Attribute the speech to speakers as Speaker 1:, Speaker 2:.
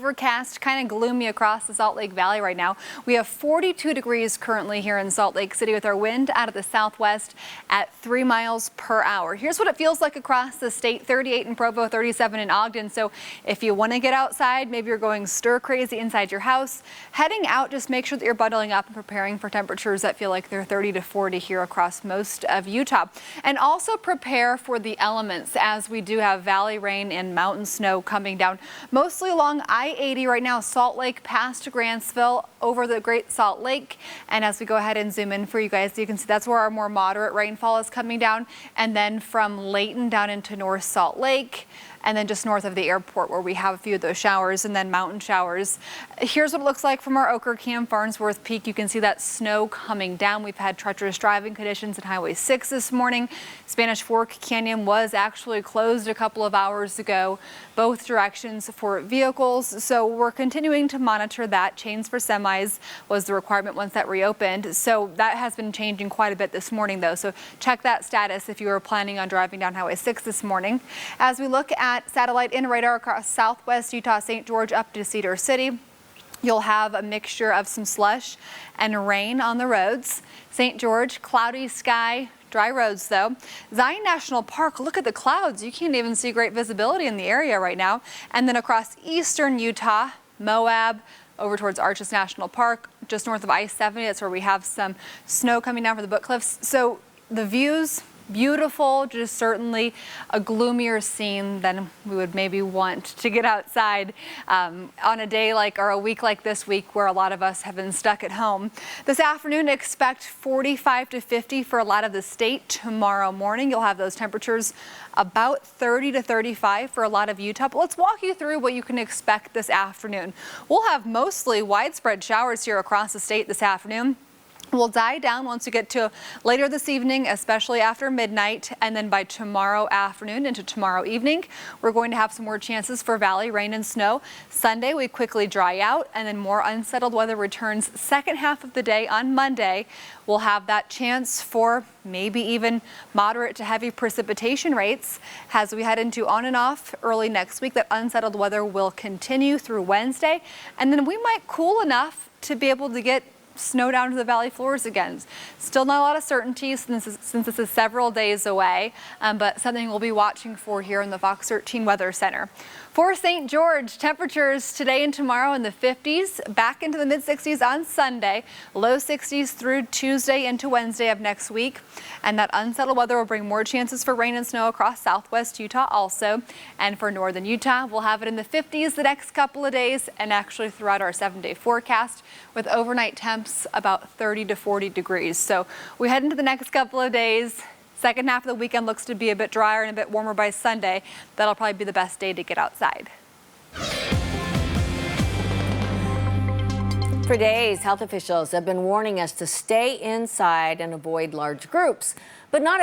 Speaker 1: overcast, kind of gloomy across the Salt Lake Valley right now. We have 42 degrees currently here in Salt Lake City with our wind out of the southwest at 3 miles per hour. Here's what it feels like across the state: 38 in Provo, 37 in Ogden. So if you want to get outside, maybe you're going stir crazy inside your house, heading out, just make sure that you're bundling up and preparing for temperatures that feel like they're 30 to 40 here across most of Utah. And also prepare for the elements, as we do have valley rain and mountain snow coming down, mostly along I-80 right now, Salt Lake past Grantsville over the Great Salt Lake. And as we go ahead and zoom in for you guys, you can see that's where our more moderate rainfall is coming down. And then from Layton down into North Salt Lake, and then just north of the airport where we have a few of those showers and then mountain showers. Here's what it looks like from our Ocracan Farnsworth Peak. You can see that snow coming down. We've had treacherous driving conditions at Highway 6 this morning. Spanish Fork Canyon was actually closed a couple of hours ago, both directions for vehicles. So we're continuing to monitor that. Chains for semis was the requirement once that reopened. So that has been changing quite a bit this morning though. So check that status if you were planning on driving down Highway 6 this morning. As we look at satellite and radar across southwest Utah, St. George up to Cedar City, you'll have a mixture of some slush and rain on the roads. St. George, cloudy sky, dry roads though. Zion National Park, look at the clouds. You can't even see great visibility in the area right now. And then across eastern Utah, Moab, over towards Arches National Park, just north of I-70, that's where we have some snow coming down for the Book Cliffs. So the views, beautiful, just certainly a gloomier scene than we would maybe want to get outside on a day like, or a week like this week where a lot of us have been stuck at home. This afternoon, expect 45 to 50 for a lot of the state. Tomorrow morning, you'll have those temperatures about 30 to 35 for a lot of Utah. But let's walk you through what you can expect this afternoon. We'll have mostly widespread showers here across the state this afternoon. Will die down once we get to later this evening, especially after midnight, and then by tomorrow afternoon into tomorrow evening, we're going to have some more chances for valley rain and snow. Sunday, we quickly dry out, and then more unsettled weather returns second half of the day on Monday. We'll have that chance for maybe even moderate to heavy precipitation rates as we head into on and off early next week. That unsettled weather will continue through Wednesday, and then we might cool enough to be able to get snow down to the valley floors again. Still not a lot of certainty since this is several days away, but something we'll be watching for here in the Fox 13 Weather Center. For St. George, temperatures today and tomorrow in the 50s, back into the mid 60s on Sunday, low 60s through Tuesday into Wednesday of next week. And that unsettled weather will bring more chances for rain and snow across southwest Utah also. And for northern Utah, we'll have it in the 50s the next couple of days and actually throughout our 7-day forecast with overnight temps about 30 to 40 degrees. So we head into the next couple of days. Second half of the weekend looks to be a bit drier and a bit warmer by Sunday. That'll probably be the best day to get outside.
Speaker 2: For days, health officials have been warning us to stay inside and avoid large groups, but not